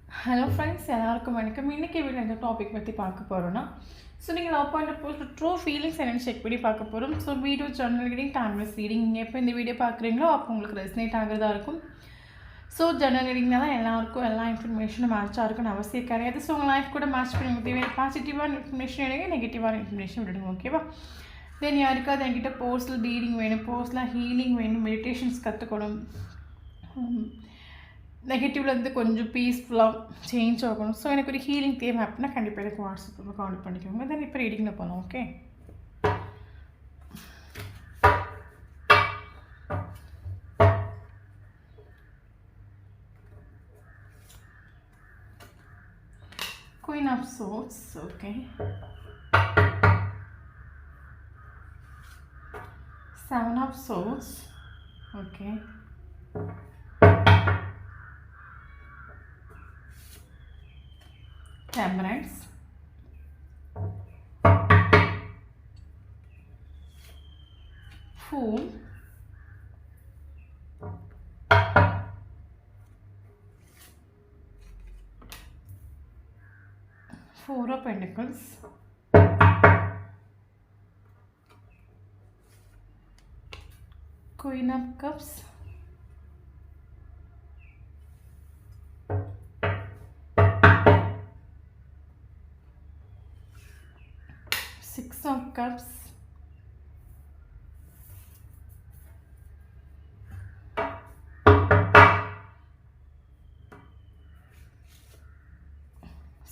Hello friends, எல்லாருக்கும் வணக்கம். இன்றைக்கி வீடியோ இந்த டாபிக் பற்றி பார்க்க போகிறோன்னா, ஸோ நீங்கள் love point post true feelings என்னென்னு செக் பண்ணி பார்க்க போகிறோம். So video journal reading, timeless reading, நீங்கள் எப்போ இந்த வீடியோ பார்க்குறீங்களோ அப்போ உங்களுக்கு ரெசனேட் ஆகிறதா இருக்கும். ஸோ ஜர்னல் ரீடிங்னால தான் எல்லாருக்கும் எல்லா இன்ஃபர்மேஷனும் மேட்சாக இருக்குன்னு அவசியம் கிடையாது. ஸோ உங்கள் லைஃப் கூட மேட்ச் பண்ணி உங்களுக்கு தேவையான பாசிட்டிவான இன்ஃபர்மேஷன் எடுங்க, நெகட்டிவான இன்ஃபர்மேஷன் விடுங்க. ஓகேவா? தென் யாருக்காவது என்கிட்ட பர்சனல் ரீடிங் வேணும், பர்சனலாக ஹீலிங் வேணும், மெடிடேஷன்ஸ் கற்றுக்கணும், நெகட்டிவ்லேருந்து கொஞ்சம் பீஸ்ஃபுல்லாக சேஞ்ச் ஆகணும், ஸோ எனக்கு ஒரு ஹீலிங் தேவை அப்படின்னா கண்டிப்பாக எனக்கு வாட்ஸ்அப்பில் கால் பண்ணிக்கோங்க. தென் இப்போ ரீடிங்கில் போகலாம். Okay, Queen of Swords. Okay, Seven of Swords. Okay, Temperance, Fool, Four of Pentacles, Queen of Cups, Six of Cups,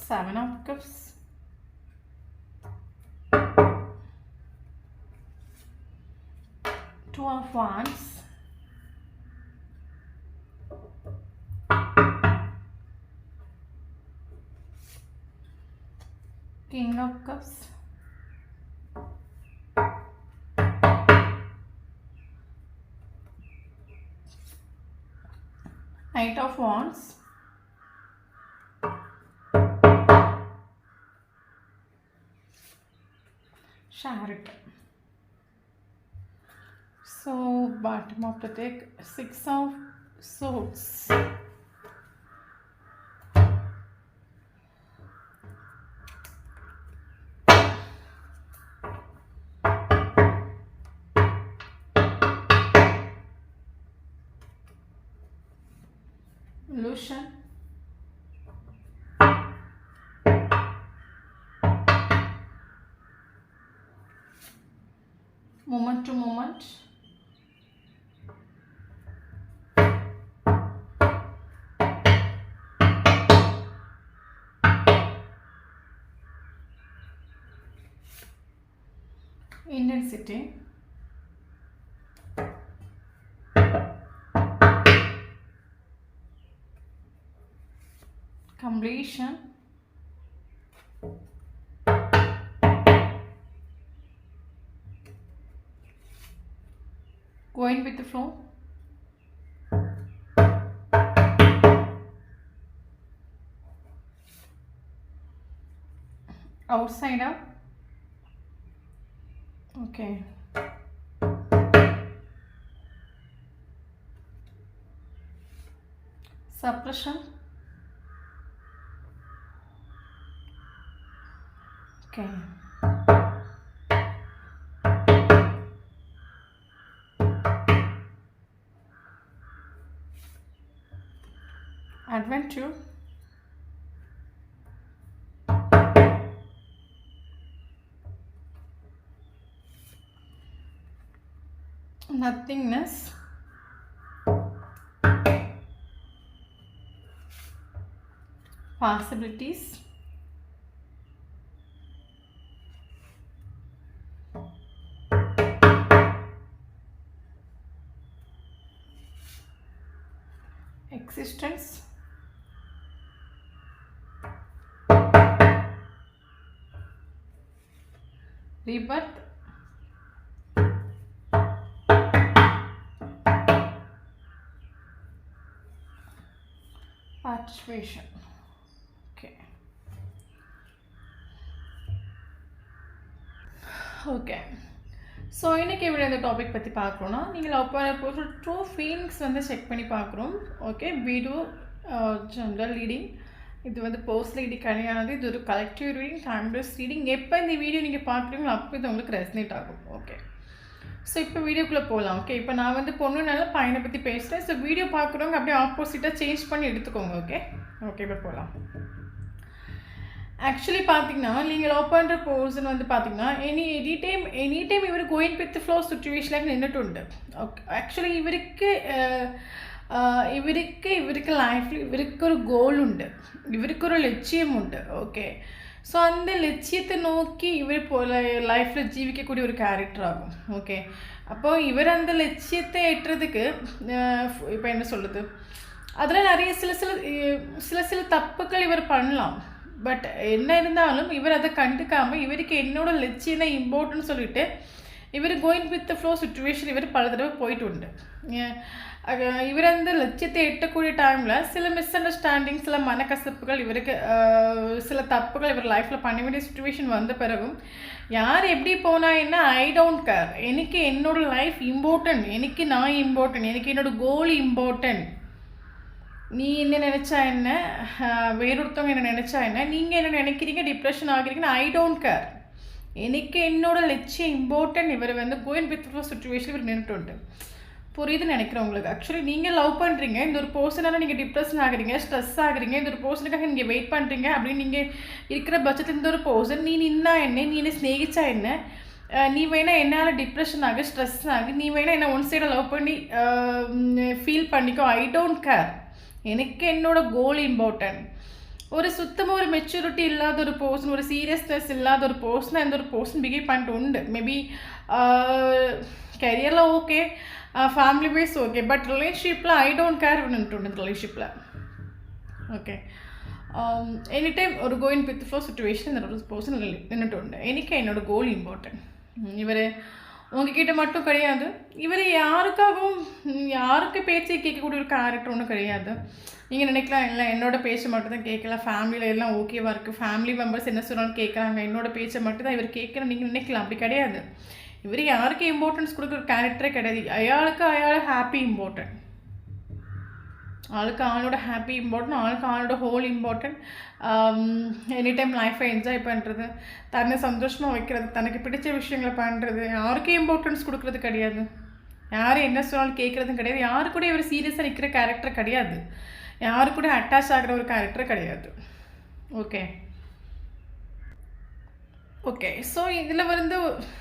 Seven of Cups, Two of Wands, King of Cups, Knight of Wands, Chariot. So bottom of the deck, Six of Swords, Illusion, Moment to Moment, Intensity, Completion, Going with the flow, Outsider. Okay, Suppression. Okay, Adventure, Nothingness, Possibilities, Existence, Rebirth, Participation. Okay, okay. So இன்றைக்கி விட இந்த topic பற்றி பார்க்குறோன்னா, நீங்கள் love பண்ண போது true feelings வந்து check பண்ணி பார்க்குறோம். ஓகே, வீடியோ ஜென்ரல் ரீடிங், இது வந்து பர்சனல் ரீடிங் கிடையாது, இது ஒரு கலெக்டிவ் ரீடிங், டைம்லெஸ் ரீடிங். எப்போ இந்த வீடியோ நீங்கள் பார்க்குறீங்களோ அப்போ இது உங்களுக்கு ரெசனேட் ஆகும். ஓகே, ஸோ இப்போ வீடியோக்குள்ளே போகலாம். ஓகே, இப்போ நான் வந்து பொண்ணுனால பையனை பற்றி பேசுகிறேன். ஸோ வீடியோ பார்க்குறவங்க அப்படியே ஆப்போசிட்டாக சேஞ்ச் பண்ணி எடுத்துக்கோங்க. ஓகே ஓகே, இப்போ போகலாம். ஆக்சுவலி பார்த்தீங்கன்னா நீங்கள் லவ் பண்ணுற பர்சன் வந்து பார்த்தீங்கன்னா எனி டைம் இவர் கோயிங் வித் ஃப்ளோ சுச்சுவேஷனில் நின்றுட்டு. ஓகே, ஆக்சுவலி ഇവർക്ക് ലൈഫിൽ ഇവർക്കൊരു ഗോളുണ്ട്, ഇവർക്കൊരു ലക്ഷ്യമുണ്ട്. ഓക്കെ, ஸோ அந்த லட்சியத்தை நோக்கி இவர் லைஃப்பில் ജീവിക്കக்கூடிய ஒரு கேரக்டர் ஆகும். ஓகே, அப்போது இவர் அந்த லட்சியத்தை எட்டுறதுக்கு இப்போ என்ன சொல்லுது, அதில் நிறைய சில தப்புக்கள் இவர் பண்ணலாம். பட் என்ன இருந்தாலும் இவர் அதை கண்டுக்காமல் இவருக்கு என்னோட லட்சியம் தான் இம்பார்ட்டன்ட் சொல்லிட்டு இவர் கோயிங் வித் ஃப்ளோ சுச்சுவேஷன் இவர் பல தடவை போயிட்டு உண்டு. இவர் அந்த லட்சியத்தை எட்டக்கூடிய டைமில் சில மிஸ் அண்டர்ஸ்டாண்டிங், சில மனக்கசப்புகள், இவருக்கு சில தப்புகள் இவர் லைஃப்பில் பண்ண வேண்டிய சுச்சுவேஷன் வந்த பிறகும் யார் எப்படி போனால் என்ன, ஐ டோன்ட் கேர், எனக்கு என்னோடய லைஃப் இம்பார்ட்டன்ட், எனக்கு நான் இம்பார்ட்டன்ட், எனக்கு என்னோடய கோல் இம்பார்ட்டன்ட். நீ என்ன நினச்சா என்ன, வேறொருத்தவங்க என்ன நினச்சா என்ன, நீங்கள் என்ன நினைக்கிறீங்க, டிப்ரெஷன் ஆகிறீங்கன்னு ஐ டோன்ட் கேர், எனக்கு என்னோட லட்சியம் இம்பார்ட்டன்ட். இவர் வந்து கோயின் வித் சுச்சுவேஷன் இவர் நின்றுட்டு புரியுதுன்னு நினைக்கிறேன் உங்களுக்கு. ஆக்சுவலி நீங்கள் லவ் பண்ணுறீங்க, இந்த ஒரு பர்சனால நீங்கள் டிப்ரெஷன் ஆகுறீங்க, ஸ்ட்ரெஸ் ஆகுறீங்க, இந்த ஒரு பர்சனுக்காக நீங்கள் வெயிட் பண்ணுறீங்க அப்படின்னு நீங்கள் இருக்கிற பட்சத்தில் இந்த ஒரு பர்சன் நீ நின்னா என்ன, நீ என்ன ஸ்நேகிச்சா என்ன, நீ வேணா என்னால் டிப்ரெஷன் ஆகு, ஸ்ட்ரெஸ் ஆகு, நீ வேணா என்ன ஒன் சைடை லவ் பண்ணி ஃபீல் பண்ணிக்கோ, ஐ டோன்ட் கேர், எனக்கு என்னோட கோல் இம்பார்ட்டன்ட். ஒரு சுத்தமாக ஒரு மெச்சூரிட்டி இல்லாத ஒரு பர்சன், ஒரு சீரியஸ்னஸ் இல்லாத ஒரு பர்சனாக இந்த ஒரு பர்சன் பிஹேவ் பண்ணிட்டு உண்டு. மேபி கரியரில் okay, family wise okay, but ரிலேஷன்ஷிப்பில் ஐ டோன்ட் கேர் பண்ணிட்டு உண்டு. ரிலேஷன்ஷிப்பில் ஓகே, எனி டைம் ஒரு கோயிங் வித் ஃப்ளோ சுச்சுவேஷன் இந்த ஒரு பர்சன் நின்றுட்டு உண்டு. எனக்கு என்னோட கோல் இம்பார்ட்டன்ட். இவர் உங்ககிட்ட மட்டும் கிடையாது, இவர் யாருக்கு பேச்சை கேட்கக்கூடிய ஒரு கேரக்டர் ஒன்றும் கிடையாது. நீங்கள் நினைக்கலாம் இல்லை என்னோட பேச்சை மட்டும் தான் கேட்கலாம், ஃபேமிலியில் எல்லாம் ஓகேவாக இருக்குது, ஃபேமிலி மெம்பர்ஸ் என்ன சொன்னாலும் கேட்குறாங்க, என்னோட பேச்சை மட்டும் தான் இவர் கேட்குறேன் நீங்கள் நினைக்கலாம். அப்படி கிடையாது. இவர் யாருக்கு இம்பார்ட்டன்ஸ் கொடுக்குற கேரக்டரே கிடையாது. அயாளுக்கு ஹாப்பி இம்பார்ட்டன்ட், ஆளுக்கு ஆளோட ஹாப்பி இம்பார்ட்டன்ட், ஆளுக்கு ஆளோட ஹோல் இம்பார்ட்டன்ட். எனி டைம் லைஃப்பை என்ஜாய் பண்ணுறது, தன்னை சந்தோஷமாக வைக்கிறது, தனக்கு பிடிச்ச விஷயங்களை பண்ணுறது, யாருக்கும் இம்பார்ட்டன்ஸ் கொடுக்குறது கிடையாது, யாரும் என்ன சொன்னாலும் கேட்குறதும் கிடையாது, யாரு கூட இவர் சீரியஸாக நிற்கிற கேரக்டர் கிடையாது, யாரு கூட அட்டாச் ஆகிற ஒரு கேரக்டர் கிடையாது. ஓகே ஓகே, ஸோ இதில் வந்து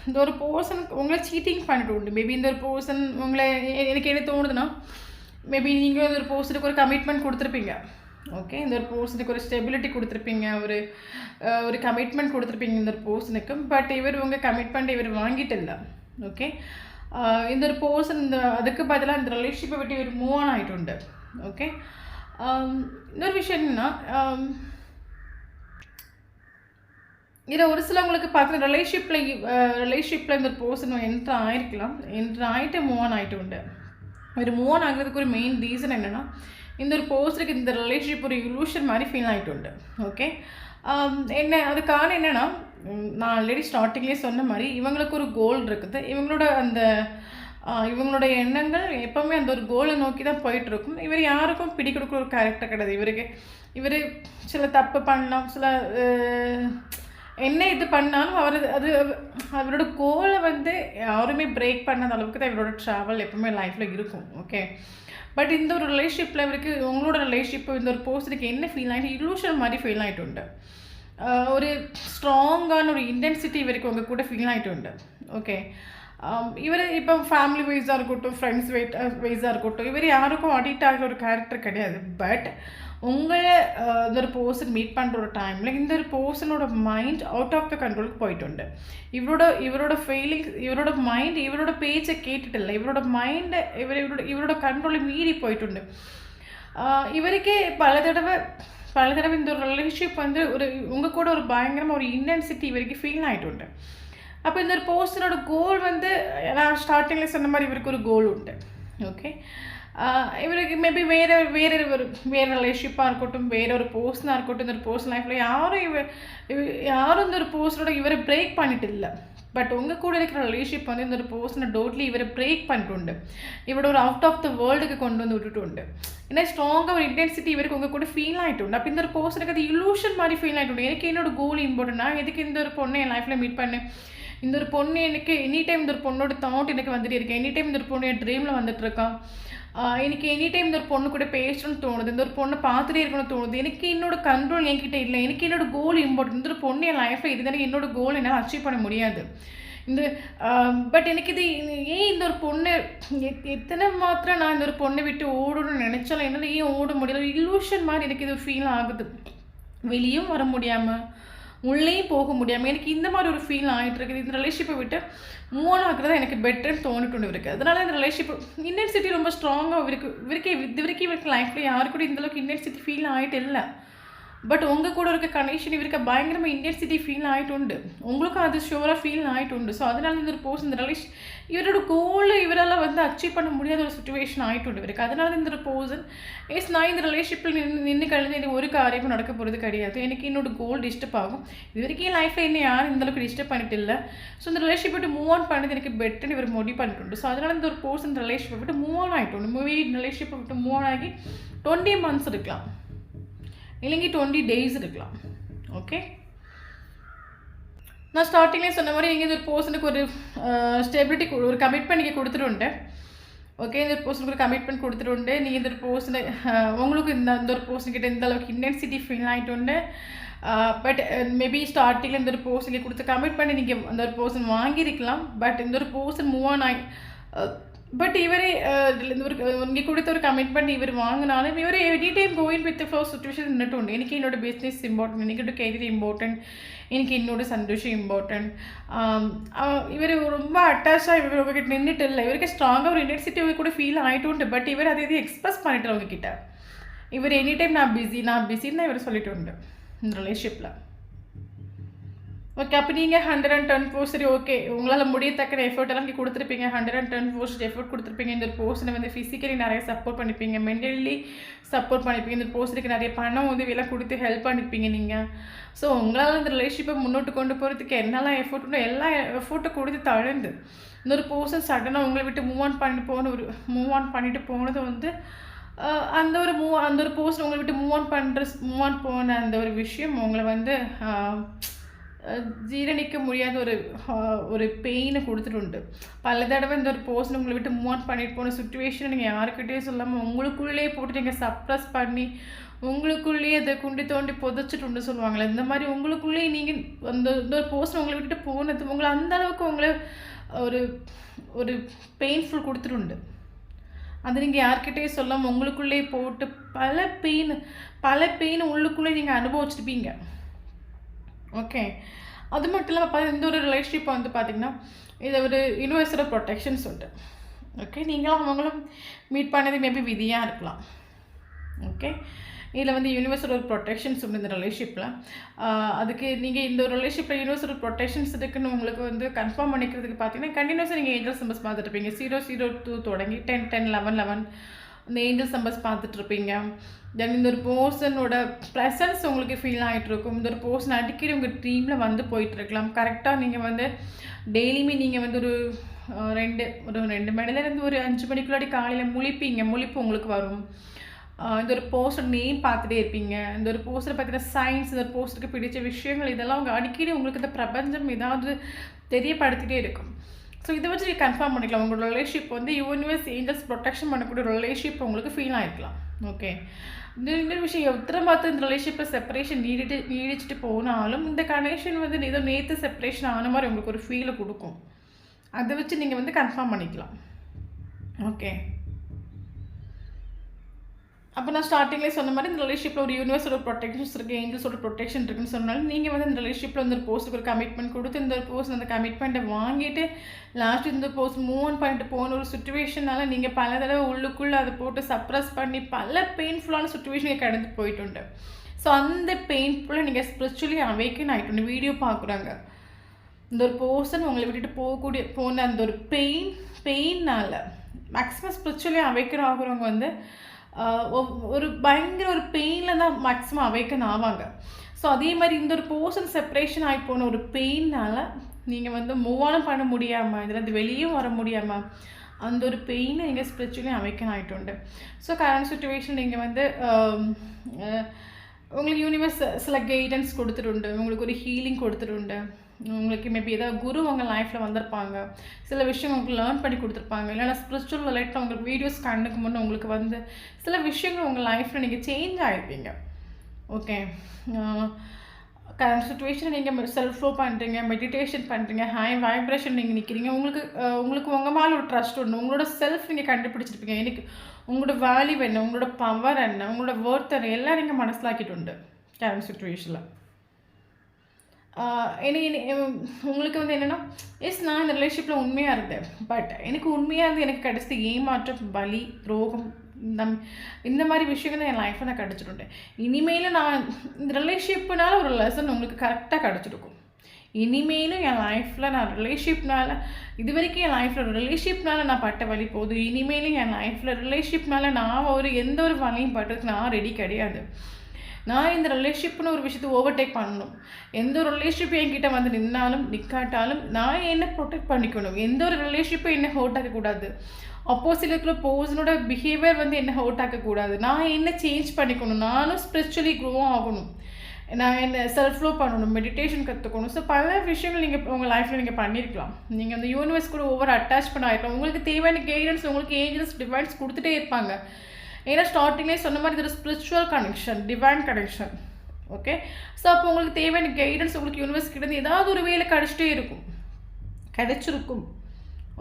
இந்த ஒரு பர்சன் உங்களை சீட்டிங் பண்ணிட்டு உண்டு. மேபி இந்த ஒரு பர்சன் உங்களை, எனக்கு என்ன தோணுதுன்னா, மேபி நீங்கள் ஒரு பர்சனுக்கு ஒரு கமிட்மெண்ட் கொடுத்துருப்பீங்க. ஓகே, இந்த ஒரு பர்சனுக்கு ஒரு ஸ்டெபிலிட்டி கொடுத்துருப்பீங்க, ஒரு கமிட்மெண்ட் கொடுத்துருப்பீங்க இந்த ஒரு பர்சனுக்கு. பட் இவர் உங்கள் கமிட்மெண்ட் இவர் வாங்கிட்டு இல்லை. ஓகே, இந்த ஒரு பர்சன் அதுக்கு பதிலாக இந்த ரிலேஷன்ஷிப்பை விட்டு இவர் மூவ் ஆன் ஆகிட்டு உண்டு. ஓகே, இன்னொரு விஷயம் என்னென்னா, இதில் ஒரு சிலவங்களுக்கு பார்த்தீங்கன்னா ரிலேஷன்ஷிப்பில் இந்த ஒரு பர்சன் என்ட்ரு ஆகிருக்கலாம், என்ட்ரு ஆகிட்டு மூவ் ஆன் ஆகிட்டு உண்டு. ஒரு மூவ் ஆன் ஆகிறதுக்கு ஒரு மெயின் ரீசன் என்னென்னா, இந்த ஒரு பர்சனுக்கு இந்த ரிலேஷன்ஷிப் ஒரு இலூஷன் மாதிரி ஃபீல் ஆகிட்டு உண்டு. ஓகே, அதுக்கான என்னென்னா, நான் ஆல்ரெடி ஸ்டார்டிங்லேயே சொன்ன மாதிரி இவங்களுக்கு ஒரு கோல் இருக்குது, இவங்களோட எண்ணங்கள் எப்போவுமே அந்த ஒரு கோலை நோக்கி தான் போயிட்டுருக்கும். இவர் யாருக்கும் பிடி கொடுக்குற ஒரு கேரக்டர் கிடையாது. இவர் சில தப்பு பண்ணலாம், சில என்ன இது பண்ணாலும் அவரோட கோலை வந்து யாருமே பிரேக் பண்ணாத அளவுக்கு தான் இவரோட ட்ராவல் எப்பவுமே லைஃப்பில் இருக்கும். ஓகே, பட் இந்த ஒரு ரிலேஷன்ஷிப்பில் இவருக்கு உங்களோட ரிலேஷன்ஷிப் இந்த ஒரு பர்சனுக்கு என்ன ஃபீல் ஆகிட்டு, இலூஷன் மாதிரி ஃபீல் ஆகிட்டு உண்டு. ஒரு ஸ்ட்ராங்கான ஒரு இன்டென்சிட்டி இவருக்கு உங்கள் கூட ஃபீல் ஆகிட்டு உண்டு. ஓகே, இவர் இப்போ ஃபேமிலி வைஸாக இருக்கட்டும், ஃப்ரெண்ட்ஸ் வைஸாக இருக்கட்டும், இவர் யாருக்கும் அடிக்ட் ஆகிற ஒரு கேரக்டர் கிடையாது. பட் உங்களை இந்த ஒரு பர்சன் மீட் பண்ணுற ஒரு டைமில் இந்த ஒரு பர்சனோட மைண்ட் அவுட் ஆஃப் த கண்ட்ரோலுக்கு போயிட்டு உண்டு. இவரோட ஃபீலிங்ஸ், இவரோட மைண்ட் இவரோட பேச்சை கேட்டுட்டு இல்லை, இவரோட மைண்டை இவரோட கண்ட்ரோலை மீறி போயிட்டு உண்டு. இவருக்கே பல தடவை இந்த ஒரு ரிலேஷன்ஷிப் வந்து உங்கள் கூட ஒரு பயங்கரமாக ஒரு இன்டென்சிட்டி இவருக்கு ஃபீல் ஆகிட்டு உண்டு. அப்போ இந்த ஒரு பர்சனோட கோல் வந்து, நான் ஸ்டார்டிங்கில் சொன்ன மாதிரி இவருக்கு ஒரு கோல் உண்டு. ஓகே, இவருக்கு மேபி வேறு ரிலேஷன்ஷிப்பாக இருக்கட்டும், வேற ஒரு பர்சனாக இருக்கட்டும், இந்த ஒரு பர்சன் லைஃப்பில் யாரும் இந்த ஒரு பர்சனோட இவரை பிரேக் பண்ணிட்டு இல்லை. பட் உங்கள் கூட இருக்கிற ரிலேஷன்ஷிப் வந்து இந்த ஒரு பர்சனை டோட்லி இவரை பிரேக் பண்ணிட்டு இவரோட ஒரு அவுட் ஆஃப் த வேர்ல்டுக்கு கொண்டு வந்து விட்டுட்டு ஏன்னா ஸ்ட்ராங்காக ஒரு இன்டென்சிட்டி இவருக்கு உங்கள் கூட ஃபீல் ஆகிட்டு அப்போ இந்த ஒரு பர்சனுக்கு அது இலூஷன் மாதிரி ஃபீல் ஆகிட்டு எனக்கு என்னோட கோல் இம்பார்ட்டன்ட்னா எதுக்கு இந்த ஒரு பொண்ணை என் லைஃப்பில் மீட் பண்ணேன் இந்த ஒரு பொண்ணு எனக்கு எனி டைம் இந்த ஒரு பொண்ணோட தாட் எனக்கு வந்துட்டு இருக்கேன் எனி டைம் இந்த ஒரு பொண்ணு என் ட்ரீமில் வந்துட்டு இருக்கான் எனக்கு எனி டைம் இந்த ஒரு பொண்ணு கூட பேசணும்னு தோணுது இந்த ஒரு பொண்ணை பார்த்துட்டே இருக்கணும்னு தோணுது எனக்கு என்னோட கண்ட்ரோல் என்கிட்ட இல்லை எனக்கு என்னோட கோல் இம்பார்ட்டன்ட் இந்த ஒரு பொண்ணு என் லைஃப்பில் இதுதானே என்னோட கோல் என்னால் அச்சீவ் பண்ண முடியாது இந்த பட் எனக்கு இது ஏன் இந்த ஒரு பொண்ணை எத்தனை மாத்திரம் நான் இந்த ஒரு பொண்ணை விட்டு ஓடணும்னு நினச்சாலும் என்னால் ஏன் ஓட முடியல இல்லூஷன் மாதிரி எனக்கு இது ஃபீல் ஆகுது வெளியும் வர முடியாமல் உள்ளேயும் போக முடியாமல் எனக்கு இந்த மாதிரி ஒரு ஃபீல் ஆகிட்டு இருக்குது இந்த ரிலேஷன்ஷிப்பை விட்டு மூவ் ஆன் ஆகுறது எனக்கு பெட்டர்னு தோணிட்டு இருக்குது அதனால இந்த ரிலேஷன்ஷிப் இன்டென்சிட்டி ரொம்ப ஸ்ட்ராங்காக இவருக்கு லைஃப்பில் யாரு கூட இந்தளவுக்கு இன்டென்சிட்டி ஃபீல் ஆகிட்டு இல்லை பட் உங்கள் கூட இருக்க கனெக்ஷன் இவருக்கு பயங்கரமாக இன்டென்சிட்டி ஃபீல் ஆகிட்டு உங்களுக்கும் அது ஷுவராக ஃபீல் ஆகிட்டு ஸோ அதனால இந்த ஒரு போர்ஸ் இந்த ரிலேஷன் இவரோட கோலை இவரால் வந்து அச்சீவ் பண்ண முடியாத ஒரு சுச்சுவேஷன் ஆகிட்டு இவருக்கு அதனால இந்த ஒரு பர்சன் நான் இந்த ரிலேஷன்ஷிப்பில் நின்று கழிந்து எனக்கு ஒரு காரியமும் நடக்க போகிறது கிடையாது எனக்கு என்னோட கோல் டிஸ்டர்ப் ஆகும் இது வரைக்கும் என் லைஃப்பில் என்ன யாரும் இந்தளவுக்கு டிஸ்டர்ப் பண்ணிட்டு இல்லை ஸோ இந்த ரிலேஷன்ஷிப் விட்டு மூவ் ஆன் பண்ணது எனக்கு பெட்டர்னு இவர் முடிவு பண்ணிட்டு ஸோ அதனால இந்த ஒரு பர்சன் ரிலேஷன்ஷிப்பை விட்டு மூவ் ஆன் ஆகிட்டு ரிலேஷன்ஷிப்பை விட்டு மூவ் ஆன் ஆகி 20 months இருக்கலாம் இல்லைங்க 20 days இருக்கலாம் ஓகே நான் ஸ்டார்டிங்லேயே சொன்ன மாதிரி நீங்கள் இந்த ஒரு பர்சனுக்கு ஒரு ஸ்டெபிலிட்டி ஒரு கமிட்மெண்ட் நீங்கள் கொடுத்துட்டு ஓகே இந்த ஒரு பர்சனுக்கு ஒரு கமிட்மெண்ட் கொடுத்துட்டு நீங்கள் இந்த ஒரு பர்சனை உங்களுக்கு இந்த ஒரு பர்சன்கிட்ட இந்த அளவுக்கு இன்டென்சிட்டி ஃபீல் ஆகிட்டு பட் மேபி ஸ்டார்டிங்கில் இந்த ஒரு பர்சனுக்கு கொடுத்த கமிட்மெண்ட் நீங்கள் அந்த ஒரு பர்சன் வாங்கியிருக்கலாம் பட் இந்த ஒரு பர்சன் மூவ் ஆன் ஆகி பட் இவரே இங்கே கொடுத்த ஒரு கமிட்மெண்ட் இவர் வாங்கினாலும் இவர் any time going with first situation நின்றுட்டு எனக்கு என்னோட பிஸ்னஸ் இம்பார்ட்டன்ட் எனக்கு கெரியர் இம்பார்ட்டன்ட் எனக்கு என்னோட சந்தோஷம் இம்பார்ட்டன்ட் இவர் ரொம்ப அட்டாச்சாக இவர்கிட்ட நின்றுட்டு இல்லை இவருக்கு ஸ்ட்ராங்காக ஒரு இன்டென்சிட்டி கூட ஃபீல் ஆகிட்டு பட் இவர் அதை இது எக்ஸ்பிரஸ் பண்ணிட்டு அவங்கக்கிட்ட இவர் எனி டைம் நான் பிஸின்னு தான் இவர் சொல்லிட்டு உண்டு இந்த ரிலேஷன்ஷிப்பில் ஓகே அப்போ நீங்கள் 110% சரி ஓகே உங்களால் முடியத்தக்க எஃபர்ட் எல்லாம் நீங்கள் கொடுத்துருப்பீங்க 110% எஃபர்ட் கொடுத்துருப்பீங்க இந்த ஒரு பர்சனை வந்து ஃபிசிக்கலி நிறைய சப்போர்ட் பண்ணிப்பீங்க மென்டலி சப்போர்ட் பண்ணிப்பீங்க இந்த பர்சனுக்கு நிறைய பணம் உதவியெல்லாம் கொடுத்து ஹெல்ப் பண்ணிப்பீங்க நீங்கள் ஸோ உங்களால் இந்த ரிலேஷன்ஷிப்பை முன்னோட்டு கொண்டு போகிறதுக்கு என்னெல்லாம் எஃபர்ட் உண்டோ எல்லா எஃபர்ட்டும் கொடுத்து தழுந்து இந்த ஒரு பர்சன் சடனாக உங்களை விட்டு மூவ் ஆன் பண்ணிட்டு போனது வந்து அந்த ஒரு பர்சன் உங்களை விட்டு மூவ் ஆன் போன அந்த ஒரு விஷயம் உங்களை வந்து ஜீரணிக்க முடியாத ஒரு பெயினை கொடுத்துட்டு பல தடவை இந்த ஒரு பர்சன் உங்களை விட்டு மூவ் ஆன் பண்ணிட்டு போன சுச்சுவேஷனை நீங்கள் யாருக்கிட்டேயும் சொல்லாமல் உங்களுக்குள்ளேயே போட்டு நீங்கள் சப்ரஸ் பண்ணி உங்களுக்குள்ளேயே அதை குண்டி தோண்டி புதைச்சிட்டு சொல்லுவாங்களே இந்த மாதிரி உங்களுக்குள்ளேயே நீங்கள் அந்த ஒரு பர்சன் உங்களை விட்டுட்டு போனது உங்களை அந்தளவுக்கு உங்களை ஒரு பெயின்ஃபுல் கொடுத்துட்டு அது நீங்கள் யார்கிட்டேயும் சொல்லாமல் உங்களுக்குள்ளேயே போட்டு பல பெயின் உள்ளுக்குள்ளே நீங்கள் அனுபவிச்சிருப்பீங்க ஓகே அது மட்டும் இல்லாமல் இந்த ஒரு ரிலேஷன்ஷிப்பை வந்து பார்த்திங்கன்னா இதை ஒரு யூனிவர்ஸோட ப்ரொடெக்ஷன்ஸ் உண்டு ஓகே நீங்களும் அவங்களும் மீட் பண்ணது மேபி விதியாக இருக்கலாம் ஓகே இதில் வந்து யூனிவர்ஸோட ஒரு ப்ரொடெக்ஷன்ஸ் உண்டு இந்த ரிலேஷன்ஷிப்பில் அதுக்கு நீங்கள் இந்த ஒரு ரிலேஷன்ஷிப்பில் யூனிவர்ஸோட ப்ரொடெக்ஷன்ஸ் இருக்குன்னு உங்களுக்கு வந்து கன்ஃபார்ம் பண்ணிக்கிறதுக்கு பார்த்தீங்கன்னா கண்டினியூஸாக நீங்கள் ஏஞ்சல் சம்பஸ் பார்த்துட்ருப்பீங்க 002 தொடங்கி 10 11 11 இந்த ஏஞ்சல் சம்பஸ் பார்த்துட்ருப்பீங்க தென் இந்த ஒரு பர்சனோட ப்ரெசன்ஸ் உங்களுக்கு ஃபீல் ஆகிட்ருக்கும் இந்த ஒரு பர்சன் அடிக்கடி உங்கள் ட்ரீமில் வந்து போயிட்டுருக்கலாம் கரெக்டாக நீங்கள் வந்து டெய்லியுமே நீங்கள் வந்து ஒரு 2 மணிலேருந்து ஒரு 5 மணிக்குள்ளாடி காலையில் முழிப்பு உங்களுக்கு வரும் இந்த ஒரு பர்சன் நேம் பார்த்துட்டே இருப்பீங்க இந்த ஒரு பர்சனை பற்றின சயின்ஸ் இந்த ஒரு பர்சனுக்கு பிடிச்ச விஷயங்கள் இதெல்லாம் அவங்க அடிக்கடி உங்களுக்கு இந்த பிரபஞ்சம் ஏதாவது தெரியப்படுத்திகிட்டே இருக்கும் ஸோ இதை வச்சு நீங்கள் கன்ஃபார்ம் பண்ணிக்கலாம் உங்களோட ரிலேஷன்ஷிப் வந்து யூனிவர்ஸ் ஏஞ்சல்ஸ் ப்ரொடெக்ஷன் பண்ணக்கூடிய ரிலேஷன்ஷிப் உங்களுக்கு ஃபீல் ஆகிருக்கலாம் ஓகே இந்த விஷயம் எத்தனை பார்த்து இந்த ரிலேஷன்ஷிப்பில் செப்பரேஷன் நீடிச்சுட்டு போனாலும் இந்த கனெக்ஷன் வந்து ஏதோ நேற்று செப்பரேஷன் ஆன மாதிரி உங்களுக்கு ஒரு ஃபீலை கொடுக்கும் அதை வச்சு நீங்கள் வந்து கன்ஃபார்ம் பண்ணிக்கலாம் ஓகே அப்போ நான் ஸ்டார்டிங்லேயே சொன்ன மாதிரி இந்த ரிலேஷன்ஷிப்பில் ஒரு யூனிவர்ஸோட ப்ரொடெக்ஷன்ஸ் இருக்குது ஏஞ்சல்ஸோட ப்ரொடெக்ஷன் இருக்குன்னு சொன்னாலும் நீங்கள் வந்து இந்த ரிலேஷன்ஷிப்பில் வந்து ஒரு போஸ்ட்டுக்கு ஒரு கமிட்மெண்ட் கொடுத்து இந்த ஒரு போஸ்ட் அந்த கமிட்மெண்ட்டை வாங்கிட்டு லாஸ்ட்டு இந்த போஸ்ட் மூவ் ஆன் பண்ணிட்டு போன ஒரு சுச்சுவேஷனால் நீங்கள் பல தடவை உள்ளுக்குள்ளே அதை போட்டு சப்ரஸ் பண்ணி பல பெயின்ஃபுல்லான சுச்சுவேஷனை கடந்து போயிட்டு ஸோ அந்த பெயின்ஃபுல்லாக நீங்கள் ஸ்பிரிச்சுவலி அவேக்கன் ஆகிட்டு வீடியோ பார்க்குறாங்க இந்த ஒரு பர்சன் உங்களை விட்டுட்டு போன அந்த ஒரு பெயின்னால் மேக்ஸிமம் ஸ்பிரிச்சுவலி அவேக்கன் ஆகுறவங்க வந்து ஒரு பயங்கர ஒரு பெயினில் தான் மேக்ஸிமம் அவேக்கன் ஆவாங்க ஸோ அதே மாதிரி இந்த ஒரு பர்சன் செப்பரேஷன் ஆகி போன ஒரு பெயினால் நீங்கள் வந்து மூவ் ஆனும் பண்ண முடியாமல் இதுலேருந்து வெளியும் வர முடியாமல் அந்த ஒரு பெயினை நீங்கள் ஸ்பிரிச்சுவலி அவைக்கன் ஆகிട്ടുണ്ട്. ஸோ கரண்ட் சுச்சுவேஷன் நீங்கள் வந்து உங்களுக்கு யூனிவர்ஸ் சில கைடன்ஸ் கொடுத்துട്ടുണ്ട്, உங்களுக்கு ஒரு ஹீலிங் கொடுத்துട്ടുണ്ട്, உங்களுக்கு மேபி ஏதாவது குரு உங்கள் லைஃப்பில் வந்திருப்பாங்க, சில விஷயம் உங்களுக்கு லேர்ன் பண்ணி கொடுத்துருப்பாங்க, இல்லைனா ஸ்பிரிச்சுவல் ரிலேட்டட் உங்களுக்கு வீடியோஸ் கண்ணுக்கு முன்னே உங்களுக்கு வந்து சில விஷயங்கள் உங்கள் லைஃப்பில் நீங்கள் சேஞ்ச் ஆகிருப்பீங்க. ஓகே, கரண்ட் சுச்சுவேஷன் நீங்கள் செல்ஃப் ஃப்ளோ பண்ணுறீங்க, மெடிடேஷன் பண்ணுறீங்க, ஹை வைப்ரேஷன் நீங்கள் நிற்கிறீங்க, உங்களுக்கு உங்கள் மேலே ஒரு ட்ரஸ்ட் ஒன்று, உங்களோட செல்ஃப் நீங்கள் கண்டுபிடிச்சிருப்பீங்க. எனக்கு உங்களோட வேல்யூ என்ன, உங்களோட பவர் என்ன, உங்களோட ஒர்த் என்ன எல்லாம் நீங்கள் மனசிலாக்கிட்டு உண்டு கரண்ட் சுச்சுவேஷனில். உங்களுக்கு வந்து என்னென்னா, நான் இந்த ரிலேஷன்ஷிப்பில் உண்மையாக இருந்தேன், பட் எனக்கு உண்மையாக இருந்து எனக்கு கிடைச்சது ஏமாற்றம், பலி, துரோகம், இந்த மாதிரி விஷயங்கள் தான் என் லைஃப்பில் நான் கிடச்சிட்டுட்டேன். இனிமேலும் நான் இந்த ரிலேஷன்ஷிப்புனால ஒரு லெசன் உங்களுக்கு கரெக்டாக கிடச்சிருக்கும். இனிமேலும் என் லைஃப்பில் நான் ரிலேஷன்ஷிப்னால இது வரைக்கும் என் லைஃப்பில் ரிலேஷன்ஷிப்னால நான் பட்ட வழி போதும். இனிமேலும் என் லைஃப்பில் ரிலேஷன்ஷிப்னால நான் எந்த ஒரு வழியும் பட்டதுக்கு நான் ரெடி கிடையாது. நான் இந்த ரிலேஷன்ஷிப்னு ஒரு விஷயத்தை ஓவர்டேக் பண்ணணும். எந்த ஒரு ரிலேஷன்ஷிப் என்கிட்ட வந்து நின்னாலும் நிற்காட்டாலும் நான் என்ன ப்ரொடெக்ட் பண்ணிக்கணும். எந்த ஒரு ரிலேஷன்ஷிப்பும் என்ன ஹர்ட் ஆக்கக்கூடாது. ஆப்போசிட் இருக்கிற பர்சனோட பிஹேவியர் வந்து என்ன ஹர்ட் ஆக்கக்கூடாது. நான் என்ன சேஞ்ச் பண்ணிக்கணும். நானும் ஸ்பிரிச்சுவலி க்ரோ ஆகணும். நான் என்ன செல்ஃப் ஃப்ளோ பண்ணணும், மெடிடேஷன் கற்றுக்கணும். ஸோ பல விஷயங்கள் நீங்கள் உங்கள் லைஃப்பில் நீங்கள் பண்ணியிருக்கலாம். நீங்கள் அந்த யூனிவர்ஸ் கூட ஓவர் அட்டாச் பண்ண ஆகிருக்கலாம். உங்களுக்கு தேவையான கைடன்ஸ் உங்களுக்கு ஏஞ்சல்ஸ் டிவைன்ஸ் கொடுத்துட்டே இருப்பாங்க. ஏன்னா ஸ்டார்டிங்லேயே சொன்ன மாதிரி இது ஒரு spiritual connection, divine connection. Okay, so அப்போ உங்களுக்கு தேவையான கைடன்ஸ் உங்களுக்கு யூனிவர்ஸ் கிட்டேருந்து ஏதாவது ஒரு வேலை கிடைச்சிருக்கும்.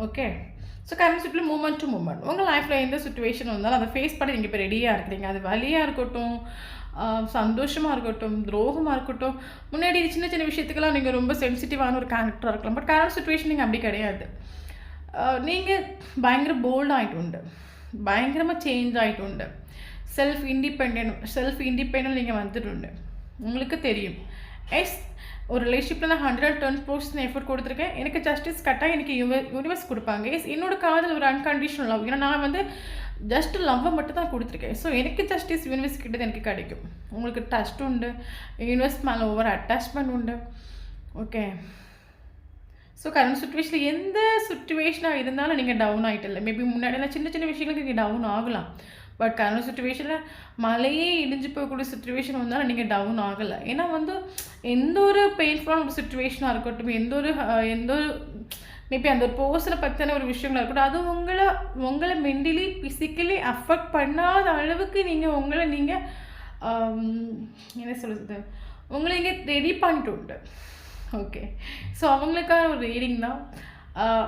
Okay, so current situation moment to moment உங்கள் லைஃப்பில் எந்த சுச்சுவேஷன் வந்தாலும் அதை ஃபேஸ் பண்ணி நீங்கள் இப்போ ரெடியாக இருக்கிறீங்க. அது வலியாக இருக்கட்டும், சந்தோஷமாக இருக்கட்டும், துரோகமாக இருக்கட்டும். முன்னாடி சின்ன சின்ன விஷயத்துக்கெல்லாம் நீங்கள் ரொம்ப சென்சிட்டிவான ஒரு கேரக்டராக இருக்கலாம். பட் கரண்ட் சுச்சுவேஷன் நீங்கள் அப்படி கிடையாது. நீங்கள் பயங்கர போல்ட் ஆகிட்டு உண்டு, பயங்கரமாக சேஞ்ச் ஆகிட்டு உண்டு. செல்ஃப் இண்டிபெண்டன்ட் நீங்கள் வந்துட்டு உங்களுக்கு தெரியும். ஒரு ரிலேஷன்ஷிப்பில் நான் 110% எஃபர்ட் கொடுத்துருக்கேன். எனக்கு ஜஸ்டிஸ் கட்டாக எனக்கு யூனிவர்ஸ் கொடுப்பாங்க. என்னோட காதல் ஒரு அன்கண்டிஷனல் லவ். ஏன்னா நான் வந்து ஜஸ்ட் லவ்வை மட்டும் தான் கொடுத்துருக்கேன். ஸோ எனக்கு ஜஸ்டிஸ் யூனிவர்ஸ் கிட்டது எனக்கு கிடைக்கும். உங்களுக்கு ட்ரஸ்ட் உண்டு, யூனிவர்ஸ் மேலே ஓவர் அட்டாச்மெண்ட் உண்டு. ஓகே, ஸோ கரண்ட் சுச்சுவேஷனில் எந்த சுச்சுவேஷனாக இருந்தாலும் நீங்கள் டவுன் ஆகிட்டு இல்லை. மேபி முன்னாடியெல்லாம் சின்ன சின்ன விஷயங்களுக்கு நீங்கள் டவுன் ஆகலாம். பட் கரண்ட் சுச்சுவேஷனில் மழையே இடிஞ்சு போகக்கூடிய சுச்சுவேஷன் வந்தாலும் நீங்கள் டவுன் ஆகலை. ஏன்னா வந்து எந்த ஒரு பெயின்ஃபுல்லான ஒரு சுச்சுவேஷனாக இருக்கட்டும், எந்த ஒரு மேபி அந்த ஒரு பர்சனை பற்றின ஒரு விஷயங்களாக இருக்கட்டும், அது உங்களை மென்டலி ஃபிசிக்கலி அஃபெக்ட் பண்ணாத அளவுக்கு நீங்கள் என்ன சொல்கிறது, உங்களை இங்கே ரெடி பண்ணிட்டு உண்டு. ஓகே, ஸோ அவங்களுக்கான ஒரு ரீடிங் தான்.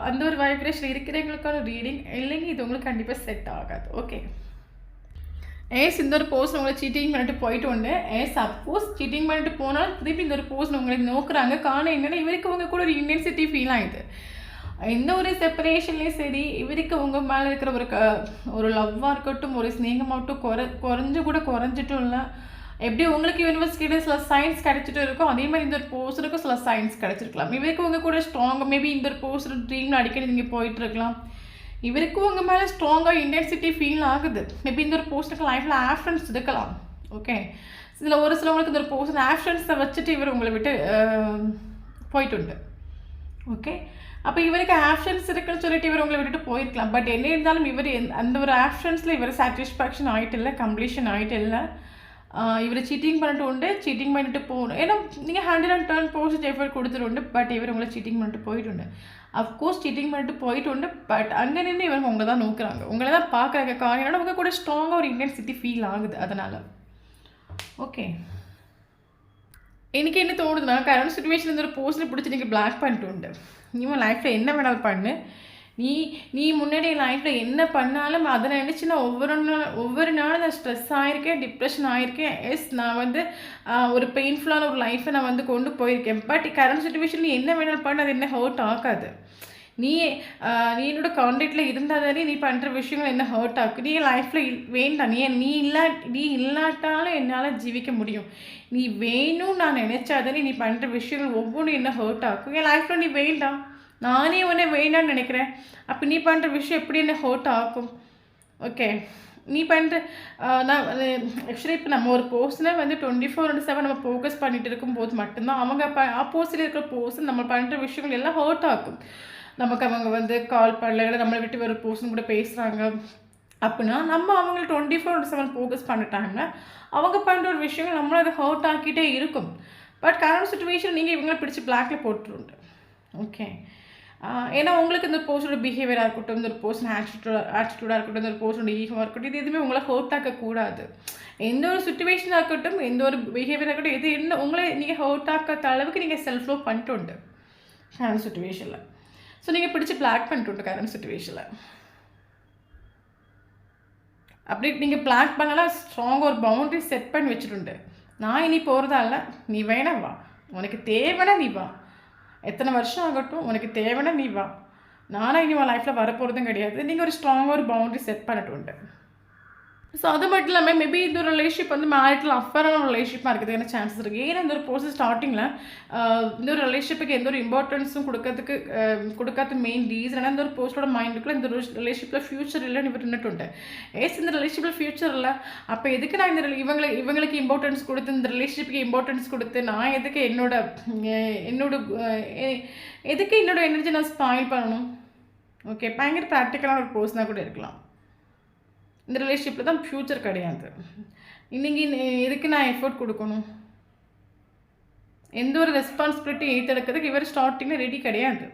அந்த ஒரு வைப்ரேஷன் இருக்கிறவங்களுக்கான ஒரு ரீடிங் இல்லைங்க. இது உங்களுக்கு கண்டிப்பாக செட் ஆகாது. ஓகே, இந்த ஒரு போஸ்ட் உங்களை சீட்டிங் பண்ணிட்டு போயிட்டு உண்டு. சப்போஸ் சீட்டிங் பண்ணிட்டு போனாலும் திருப்பி இந்த ஒரு போஸ்ட் உங்களுக்கு நோக்குறாங்க. காரணம் என்னென்னா இவருக்கு உங்க கூட ஒரு இன்டென்சிட்டி ஃபீல் ஆகுது. எந்த ஒரு செப்பரேஷன்லேயும் சரி, இவருக்கு உங்கள் மேலே இருக்கிற ஒரு லவ்வாக இருக்கட்டும், ஒரு ஸ்நேகமாகட்டும் குறைஞ்சிட்டும் இல்லை. எப்படி உங்களுக்கு யூனிவர்சிட்டியில் சில சயின்ஸ் கிடைச்சிட்டு இருக்கும், அதே மாதிரி இந்த ஒரு போஸ்டருக்கும் சில சயின்ஸ் கிடைச்சிருக்கலாம். இவருக்கு உங்கள் கூட ஸ்ட்ராங்காக மேபி இந்த ஒரு போஸ்டர் ட்ரீமில் அடிக்கடி நீங்கள் போயிட்டுருக்கலாம். இவருக்கும் உங்கள் மேலே ஸ்ட்ராங்காக இன்டென்சிட்டி ஃபீல் ஆகுது. மேபி இந்த ஒரு போஸ்டருக்கு லைஃப்பில் ஆஃப்ரெண்ட்ஸ் இருக்கலாம். ஓகே, இதில் ஒரு சிலவங்களுக்கு இந்த ஒரு போஸ்டர் ஆஃப்ரெண்ட்ஸை வச்சுட்டு இவர் உங்களை விட்டு போயிட்டு உண்டு. ஓகே, அப்போ இவருக்கு ஆப்ஷன்ஸ் இருக்குன்னு சொல்லிட்டு இவர் உங்களை விட்டுட்டு போயிருக்கலாம். பட் என்ன இருந்தாலும் இவர் அந்த ஒரு ஆப்ஷன்ஸில் இவர் சாட்டிஸ்ஃபேக்ஷன் ஆகிட்டு இல்லை, கம்ப்ளீஷன் ஆகிட்டு இல்லை. இவர் சீட்டிங் பண்ணிட்டு போகணும். ஏன்னா நீங்கள் 110% எஃபர்ட் கொடுத்துட்டு, பட் இவர் உங்களை சீட்டிங் பண்ணிட்டு போயிட்டு. அஃப்கோர்ஸ் சீட்டிங் பண்ணிட்டு போயிட்டு, பட் அங்கே நின்று இவங்க உங்களை தான் நோக்குறாங்க, உங்களை தான் பார்க்குறாங்க. காரணம் உங்கள் கூட ஸ்ட்ராங்காக ஒரு இன்டென்சிட்டி ஃபீல் ஆகுது. அதனால் ஓகே, எனக்கு என்ன தோணுதுன்னா, கரண்ட் சுச்சுவேஷன் இந்த ஒரு போஸ்ட்டில் பிடிச்சி நீங்கள் பிளாக் பண்ணிட்டு இவன் லைஃப்பில் என்ன வேணாலும் பண்ணு, நீ முன்னாடி லைஃப்பில் என்ன பண்ணாலும் அதை நினச்சி நான் ஒவ்வொரு நாளும் நான் ஸ்ட்ரெஸ் ஆகிருக்கேன், டிப்ரெஷன் ஆகிருக்கேன். நான் வந்து ஒரு பெயின்ஃபுல்லான ஒரு லைஃப்பை நான் வந்து கொண்டு போயிருக்கேன். பட் கரண்ட் சுச்சுவேஷன் நீ என்ன வேணாலும் பண்ண, அது என்ன ஹர்ட் ஆகாது. நீ என்னோட கான்டாக்டில் இருந்தாதானே நீ பண்ணுற விஷயங்கள் என்ன ஹர்ட் ஆகும். நீ லைஃப்பில் வேண்டாம், நீ இல்லாட்டாலும் என்னால் ஜீவிக்க முடியும். நீ வேணும்னு நான் நினச்சாதானே நீ பண்ணுற விஷயங்கள் ஒவ்வொன்றும் என்ன ஹர்ட் ஆகும். என் லைஃப்பில் நீ வேண்டாம், நானே உன்னை வேண்டான்னு நினைக்கிறேன். அப்போ நீ பண்ணுற விஷயம் எப்படி என்ன ஹர்ட் ஆகும். ஓகே, நீ பண்ணுற நான் ஆக்சுவலி இப்போ நம்ம ஒரு பர்சனை வந்து 24/7 நம்ம ஃபோக்கஸ் பண்ணிட்டு இருக்கும்போது மட்டும்தான் அவங்க ஆப்போசிட்டில் இருக்கிற பர்சன் நம்ம பண்ணுற விஷயங்கள் எல்லாம் ஹர்ட் ஆகும். நமக்கு அவங்க வந்து கால் பண்ணல, இல்லை நம்மளை விட்டு வேறு பர்சன் கூட பேசுகிறாங்க அப்படின்னா நம்ம அவங்கள 24/7 ஃபோக்கஸ் பண்ணிட்டாங்க. அவங்க பண்ணுற ஒரு விஷயங்கள் நம்மளை அதை ஹர்ட் ஆக்கிட்டே இருக்கும். பட் கரண்ட் சுச்சுவேஷன் நீங்கள் இவங்களை பிடிச்சி பிளாக்ல போட்டுருண்டு. ஓகே, ஏன்னா உங்களுக்கு இந்த பர்சனோட பிஹேவியராக இருக்கட்டும், இந்த ஒரு பர்சன் ஆட்டிடியூடாக இருக்கட்டும், இந்த ஒரு பர்சனோட ஈகோவாக இருக்கட்டும், இது எதுவுமே உங்களை ஹர்ட் ஆக்கக்கூடாது. எந்த ஒரு சுச்சுவேஷனாக இருக்கட்டும், எந்த ஒரு பிஹேவியராக இருக்கட்டும், இது என்ன உங்களை நீங்கள் ஹர்ட் ஆக்காத அளவுக்கு நீங்கள் செல்ஃப் லவ் பண்ணிட்டு உண்டு கரண்ட் சுச்சுவேஷனில். ஸோ நீங்கள் பிடிச்சி பிளாக் பண்ணிட்டு உண்டு கரண்ட் சுச்சுவேஷனில். அப்படி நீங்கள் பிளாக் பண்ணலாம், ஸ்ட்ராங்காக ஒரு பவுண்டரி செட் பண்ணி வச்சுட்டு, நான் இனி போகிறதா இல்லை, நீ வேணா வா, உனக்கு தேவைன்னா நீ வா, எத்தனை வருஷம் ஆகட்டும், உனக்கு தேவைன்னா நீ வா, நானும் இனி உன் லைஃப்பில் வரப்போகிறதும் கிடையாது. நீங்கள் ஒரு ஸ்ட்ராங்காக ஒரு பவுண்டரி செட் பண்ணிட்டு உண்டு. ஸோ அது மட்டும் இல்லாமல் மேபி இந்த ஒரு ரிலேஷன்ஷிப் வந்து மேரிட்டில் அஃபரான ஒரு ரிலேஷன்ஷிப்பாக இருக்கிறதுக்கான சான்சஸ் இருக்குது. ஏன்னா இந்த ஒரு ப்ரோசஸ் ஸ்டார்டிங்கில் இந்த ஒரு ரிலேஷன்ஷிப்புக்கு எந்த ஒரு இம்பார்ட்டன்ஸும் கொடுக்காத மெயின் ரீசன் ஏன்னா இந்த ஒரு போஸ்டோட மைண்டுக்குள்ள இந்த ரிலேஷன்ஷிப்பில் ஃபியூச்சர் இல்லைன்னு இவர் நின்றுட்டு இந்த ரிலேஷன்ஷிப்பில் ஃபியூச்சர் இல்லை, அப்போ எதுக்கு நான் இந்த இவங்களுக்கு இம்பார்ட்டன்ஸ் கொடுத்து இந்த ரிலேஷன்ஷிப்புக்கு இம்பார்ட்டன்ஸ் கொடுத்து நான் எதுக்கு என்னோட எனர்ஜி நான் ஸ்பாயில் பண்ணணும்? ஓகே, பயங்கர ப்ராக்டிக்கலான ஒரு பர்சனாக கூட இருக்கலாம். இந்த ரிலேஷன்ஷிப்பில் தான் ஃப்யூச்சர் கிடையாது. இன்றைக்கி எதுக்கு நான் எஃபர்ட் கொடுக்கணும்? எந்த ஒரு ரெஸ்பான்சிபிலிட்டி ஏற்றெடுக்கிறதுக்கு இவர் ஸ்டார்டிங்கில் ரெடி கிடையாது.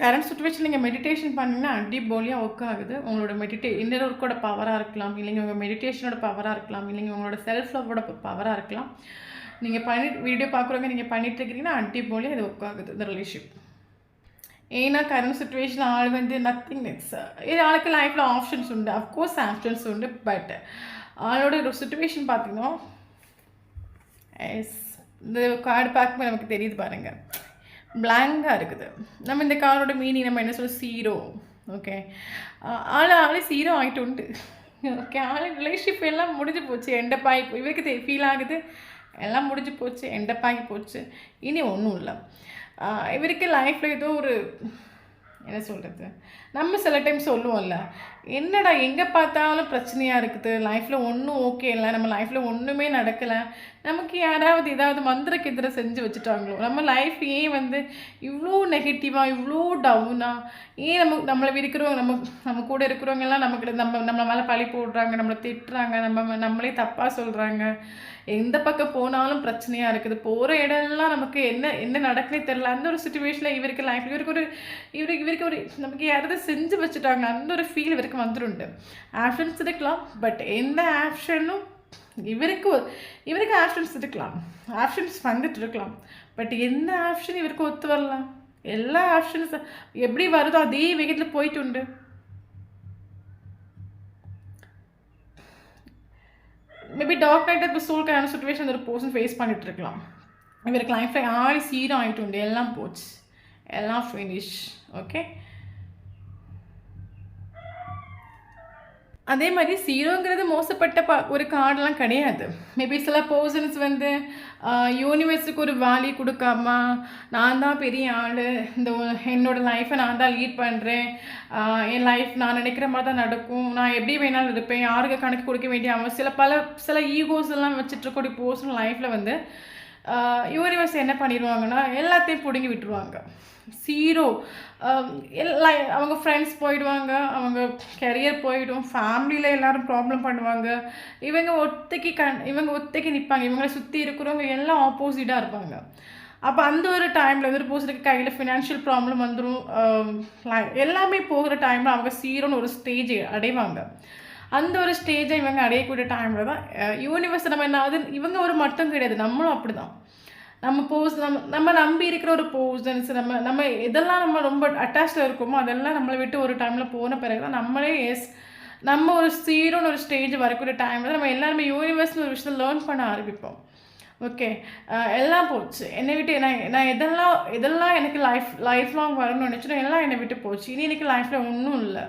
கரண்ட் சுச்சுவேஷன் நீங்கள் மெடிடேஷன் பண்ணிங்கன்னா அடிபோலியாக ஒர்க் ஆகுது. உங்களோட இன்னொரு ஒர்க்கோட பவராக இருக்கலாம், இல்லைங்க உங்கள் மெடிடேஷனோட பவராக இருக்கலாம், இல்லைங்க உங்களோட செல்ஃப் லவ்வோட பவராக இருக்கலாம். நீங்கள் வீடியோ பார்க்குறவங்க நீங்கள் பண்ணிட்டு இருக்கிறீங்கன்னா அடிபோலியாக இது ஒர்க் ஆகுது இந்த ரிலேஷன்ஷிப். ஏன்னா கரண்ட் சுச்சுவேஷன் ஆள் வந்து நத்திங் நெக்ஸ் இது ஆளுக்கு லைஃப்பில் ஆப்ஷன்ஸ் உண்டு, அஃப்கோர்ஸ் ஆப்ஷன்ஸ் உண்டு. பட் ஆளோட ஒரு சுச்சுவேஷன் பார்த்தீங்கன்னா இந்த கார்டு பார்க்கும்போது நமக்கு தெரியுது பாருங்கள், பிளாங்காக இருக்குது. நம்ம இந்த கார்டோட மீனிங் நம்ம என்ன சொல்ல ஜீரோ. ஓகே, ஆளே ஜீரோ ஆகிட்டு உண்டு. ஓகே, ரிலேஷன்ஷிப் எல்லாம் முடிஞ்சு போச்சு, எண்டப்பாகி இவருக்கு ஃபீல் ஆகுது, எல்லாம் முடிஞ்சு போச்சு, எண்டப்பாகி போச்சு, இனி ஒன்றும் இல்லை. இவருக்கு லைஃப்பில் ஏதோ ஒரு என்ன சொல்கிறது, நம்ம சில டைம் சொல்லுவோம்ல, என்னடா எங்கே பார்த்தாலும் பிரச்சனையாக இருக்குது, லைஃப்பில் ஒன்றும் ஓகே இல்லை, நம்ம லைஃப்பில் ஒன்றுமே நடக்கலை, நமக்கு யாராவது ஏதாவது மந்திரக்கு எதிராக செஞ்சு வச்சுட்டாங்களோ, நம்ம லைஃப் ஏன் வந்து இவ்வளோ நெகட்டிவாக இவ்வளோ டவுனாக, ஏன் நம்மளை இருக்கிறவங்க நம்ம கூட இருக்கிறவங்க எல்லாம் நம்மளை மேலே பழி போடுறாங்க, நம்மளை திட்டுறாங்க, நம்மளே தப்பாக சொல்கிறாங்க, எந்த பக்கம் போனாலும் பிரச்சனையாக இருக்குது, போகிற இடம்லாம் நமக்கு என்ன நடக்குனே தெரில. அந்த ஒரு சுச்சுவேஷனில் இவருக்கு லைஃப்பில் இவருக்கு ஒரு நமக்கு யாராவது செஞ்சு வச்சுட்டாங்க, அந்த ஒரு ஃபீல் இவருக்கு வந்துடுண்டு. ஆப்ஷன்ஸ் இருக்கலாம், பட் எந்த ஆப்ஷனும் இவருக்கு ஆப்ஷன்ஸ் இருக்கலாம், ஆப்ஷன்ஸ் வந்துட்டு இருக்கலாம், பட் எந்த ஆப்ஷன் இவருக்கு ஒத்து வரலாம்? எல்லா ஆப்ஷன்ஸ் எப்படி வருதோ அதே வேகத்தில் போயிட்டு உண்டு. மேபி டார்க் நைட் இப்போ சோல்கான சுச்சுவேஷன் ஒரு பர்சன் ஃபேஸ் பண்ணிட்டு இருக்கலாம். இவருக்கு லைஃப்பில் ஆடி சீரம் ஆகிட்டு உண்டு, எல்லாம் போச்சு, எல்லாம் ஃபினிஷ். ஓகே, அதே மாதிரி ஜீரோங்கிறது மோசப்பட்ட ஒரு கார்டெலாம் கிடையாது. மேபி சில பர்சன்ஸ் வந்து யூனிவர்ஸுக்கு ஒரு வேல்யூ கொடுக்காம நான் தான் பெரிய ஆள், என்னோடய லைஃப்பை நான் தான் லீட் பண்ணுறேன், என் லைஃப் நான் நினைக்கிற மாதிரி தான் நடக்கும், நான் எப்படி வேணாலும் இருப்பேன், யாருக்கு கணக்கு கொடுக்க வேண்டிய சில ஈகோஸ் எல்லாம் வச்சுட்ருக்கூடிய பர்சன் லைஃப்பில் வந்து யூனிவர்ஸ் என்ன பண்ணிடுவாங்கன்னா எல்லாத்தையும் பிடுங்கி விட்டுருவாங்க. ஜீரோ, அவங்க ஃப்ரெண்ட்ஸ் போயிடுவாங்க, அவங்க கெரியர் போயிடும், ஃபேமிலியில் எல்லோரும் ப்ராப்ளம் பண்ணுவாங்க, இவங்க ஒத்தைக்கு நிற்பாங்க, இவங்களை சுற்றி இருக்கிறவங்க எல்லாம் ஆப்போசிட்டாக இருப்பாங்க. அப்போ அந்த ஒரு டைமில் ஒரு பர்சனுக்கு கையில் ஃபினான்ஷியல் ப்ராப்ளம் வந்துடும், எல்லாமே போகிற டைமில் அவங்க ஜீரோன்னு ஒரு ஸ்டேஜ் அடைவாங்க. அந்த ஒரு ஸ்டேஜை இவங்க அடையக்கூடிய டைமில் தான் யூனிவர்ஸ் நம்ம என்ன ஆகுது, இவங்க ஒரு மட்டும் கிடையாது, நம்மளும் அப்படி தான். நம்ம நம்பி இருக்கிற ஒரு பர்சன்ஸ் நம்ம இதெல்லாம் நம்ம ரொம்ப அட்டாச்சில் இருக்கோமோ அதெல்லாம் நம்மளை விட்டு ஒரு டைமில் போன பிறகு தான் நம்மளே நம்ம ஒரு ஜீரோன்னு ஒரு ஸ்டேஜ் வரக்கூடிய டைமில் தான் நம்ம எல்லாருமே யூனிவர்ஸ்னு ஒரு விஷயத்தை லேர்ன் பண்ண ஆரம்பிப்போம். ஓகே, எல்லாம் போச்சு என்னை விட்டு, நான் இதெல்லாம் எனக்கு லைஃப் லாங் வரணும்னு நினச்சினா எல்லாம் என்னை விட்டு போச்சு, இனி எனக்கு லைஃப்பில் ஒன்றும் இல்லை,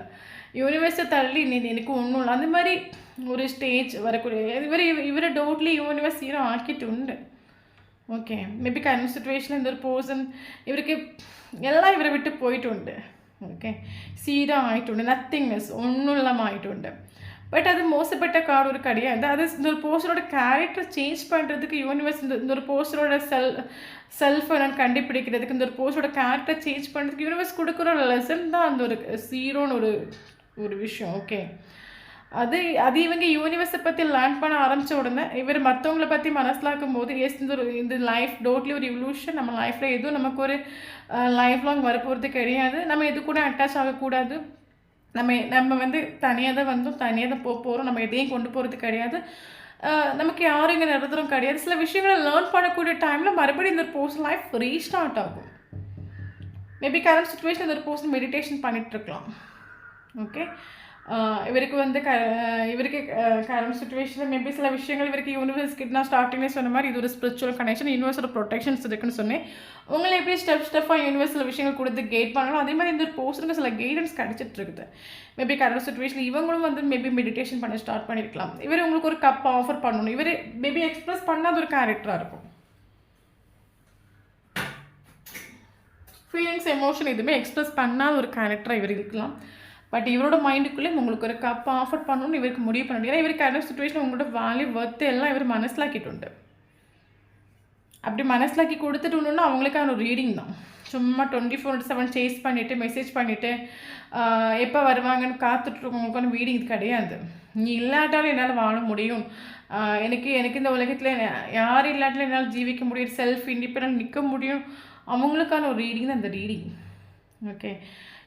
யூனிவர்ஸை தள்ளி எனக்கு ஒன்றும் இல்லை, அந்த மாதிரி ஒரு ஸ்டேஜ் வரக்கூடிய இவரை டோட்லி யூனிவர்ஸ் ஹீரோ ஆக்கிட்டு உண்டு. ஓகே, மேபி கரண்ட் சுச்சுவேஷனில் இந்த ஒரு பர்சன் இவருக்கு எல்லாம் இவரை விட்டு போயிட்டு உண்டு. ഓക്കെ, സീറോ ആയിട്ടുണ്ട്, നത്തിങ്നെസ് ഒന്നുമില്ലാമായിട്ടുണ്ട്. பட் அது மோசப்பட்ட கார்டு ஒரு கிடையாது. அது இந்த ஒரு பர்சனோட கேரக்டர் சேஞ்ச் பண்ணுறதுக்கு யூனிவர்ஸ் இந்த ஒரு பர்சனோட செல்ஃபை நான் கண்டுபிடிக்கிறதுக்கு இந்த ஒரு பர்சனோட கேரக்டர் சேஞ்ச் பண்ணுறதுக்கு யூனிவர்ஸ் கொடுக்குற ஒரு லெசன் தான் அந்த ஒரு ஜீரோன்னு ஒரு விஷயம். ஓகே, அது இவங்க யூனிவர்ஸை பற்றி லேர்ன் பண்ண ஆரம்பித்த உடனே இவர் மற்றவங்கள பற்றி மனசிலாக்கும் போது இந்த லைஃப் டோட்லி ஒரு இவல்யூஷன். நம்ம லைஃப்பில் எதுவும் நமக்கு ஒரு லைஃப் லாங் வரப்போகிறது கிடையாது. நம்ம எது கூட அட்டாச் ஆகக்கூடாது. நம்ம வந்து தனியாக தான் வந்தோம், தனியாக தான் போகிறோம். நம்ம எதையும் கொண்டு போகிறது கிடையாது. நமக்கு யாரும் இங்கே நடத்துகிறோம் கிடையாது. சில விஷயங்களை லேர்ன் பண்ணக்கூடிய டைமில் மறுபடியும் இந்த ஒரு பர்சன் லைஃப் ரீஸ்டார்ட் ஆகும். மேபி கரண்ட் சுச்சுவேஷன் இந்த ஒரு பர்சன் மெடிடேஷன் பண்ணிகிட்ருக்கலாம். ஓகே, இவருக்கு வந்து இவருக்கு கரண்ட் சுச்சுவேஷனில் மேபி சில விஷயங்கள் இவருக்கு யூனிவர்ஸ் கிட்ட நான் ஸ்டார்டிங்லேயே சொன்ன மாதிரி இது ஒரு ஸ்பிரிச்சுவல் கனெக்ஷன், யூனிவர்ஸோட ப்ரொடெக்ஷன்ஸ் இருக்குன்னு சொன்னேன். உங்களை எப்படி ஸ்டெப்பாக யூனிவர்ஸ் சில விஷயங்கள் கொடுத்து கைட் பண்ணணும், அதே மாதிரி இந்த ஒரு பர்சனுக்கு சில கைடன்ஸ் கிடச்சிட்டு இருக்குது. மேபி கரண்ட் சுச்சுவேஷன் இவங்களும் வந்து மேபி மெடிடேஷன் பண்ண ஸ்டார்ட் பண்ணியிருக்கலாம். இவர் உங்களுக்கு ஒரு கப் ஆஃபர் பண்ணணும். இவர் மேபி எக்ஸ்பிரஸ் பண்ணாத ஒரு கேரக்டராக இருக்கும். ஃபீலிங்ஸ் எமோஷன் எதுவுமே எக்ஸ்பிரஸ் பண்ணாத ஒரு கேரக்டராக இவர் இருக்கலாம். பட் இவரோட மைண்டுக்குள்ளே உங்களுக்கு ஒரு கப் ஆஃபர் பண்ணணும்னு இவருக்கு முடிவு பண்ண முடியாது. இவருக்கு கரண்ட் சுச்சுவேஷன் உங்களோட வேல்யூ ஒர்த்து எல்லாம் இவர் மனசிலாக்கிட்டு. அப்படி மனசிலாக்கி கொடுத்துட்டுன்னா அவங்களுக்கான ஒரு ரீடிங் தான். சும்மா 24/7 சேஸ் பண்ணிவிட்டு மெசேஜ் பண்ணிவிட்டு எப்போ வருவாங்கன்னு காத்துட்ருக்கவங்களுக்கான ரீடிங் இது கிடையாது. நீ இல்லாட்டாலும் என்னால் வாழ முடியும், எனக்கு இந்த உலகத்தில் யார் இல்லாட்டாலும் என்னால் ஜீவிக்க முடியும், செல்ஃப் இண்டிபெண்டன்ட் நிற்க முடியும், அவங்களுக்கான ஒரு ரீடிங் தான் அந்த ரீடிங். ஓகே,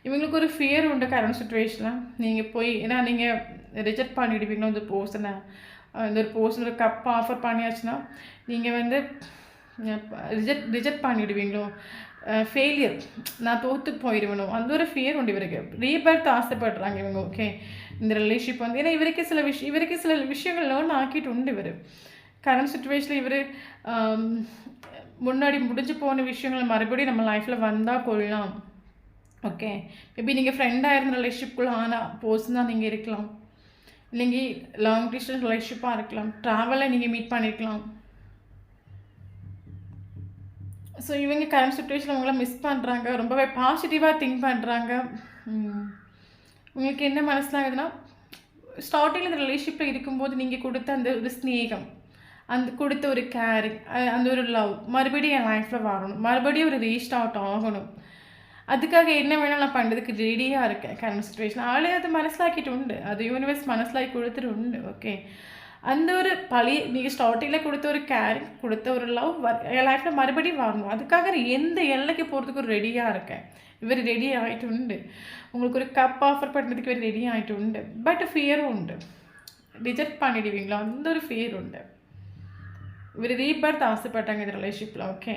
இவங்களுக்கு ஒரு ஃபியர் உண்டு கரண்ட் சுச்சுவேஷனில். நீங்கள் போய் ஏன்னா நீங்கள் ரிஜெக்ட் பண்ணிவிடுவீங்களோ இந்த பர்சனை. இந்த ஒரு பர்சன் ஒரு கப் ஆஃபர் பண்ணியாச்சுன்னா நீங்கள் வந்து ரிஜெக்ட் பண்ணிவிடுவீங்களோ, ஃபெயிலியர், நான் தோற்று போயிடுவேணும், அந்த ஒரு ஃபியர் உண்டு இவருக்கு. ரீபர்த் ஆசைப்படுறாங்க இவங்க. ஓகே, இந்த ரிலேஷன்ஷிப் வந்து ஏன்னா இவருக்கு சில விஷயங்கள் லேர்ன் ஆக்கிட்டு உண்டு இவர் கரண்ட் சுச்சுவேஷனில். இவர் முன்னாடி முடிஞ்சு போன விஷயங்கள் மறுபடியும் நம்ம லைஃப்பில் வந்தால் கொள்ளலாம். ஓகே, மேபி நீங்கள் ஃப்ரெண்டாக இருந்த ரிலேஷன்ஷிப்குள்ளே ஆனால் பர்சன் தான் நீங்கள் இருக்கலாம், இல்லைங்க லாங் டிஸ்டன்ஸ் ரிலேஷன்ஷிப்பாக இருக்கலாம், ட்ராவலில் நீங்கள் மீட் பண்ணியிருக்கலாம். ஸோ இவங்க கரண்ட் சுச்சுவேஷனில் உங்களை மிஸ் பண்ணுறாங்க, ரொம்பவே பாசிட்டிவாக திங்க் பண்ணுறாங்க. உங்களுக்கு என்ன மனசிலாகுதுன்னா ஸ்டார்டிங்கில் இந்த ரிலேஷன்ஷிப்பில் இருக்கும்போது நீங்கள் கொடுத்த அந்த ஒரு ஸ்நேகம், அந்த கொடுத்த ஒரு கேரிங், அந்த ஒரு லவ் மறுபடியும் என் லைஃப்பில் வரணும், மறுபடியும் ஒரு ரீஸ்டார்ட் ஆகணும். அதுக்காக என்ன வேணால் நான் பண்ணுறதுக்கு ரெடியாக இருக்கேன். கரண்ட் சுச்சுவேஷன் ஆளே அது மனசிலாக்கிட்டு உண்டு, அது யூனிவர்ஸ் மனசிலாக்கி கொடுத்துட்டு உண்டு. ஓகே, அந்த ஒரு பழைய நீங்கள் ஸ்டார்டிங்கில் கொடுத்த ஒரு கேரிங், கொடுத்த ஒரு லவ் என் லைஃப்பில் மறுபடியும் வரணும். அதுக்காக எந்த எல்லைக்கு போகிறதுக்கு ஒரு ரெடியாக இருக்கேன். இவர் ரெடி ஆகிட்டு உண்டு. உங்களுக்கு ஒரு கப் ஆஃபர் பண்ணுறதுக்கு இவர் ரெடி ஆகிட்டு உண்டு. பட் ஃபியரும் உண்டு. ரிஜெக்ட் பண்ணிடுவீங்களா அந்த ஒரு ஃபியர் உண்டு. இவர் ரீபர்த் ஆசைப்பட்டாங்க இந்த ரிலேஷன்ஷிப்பில். ஓகே,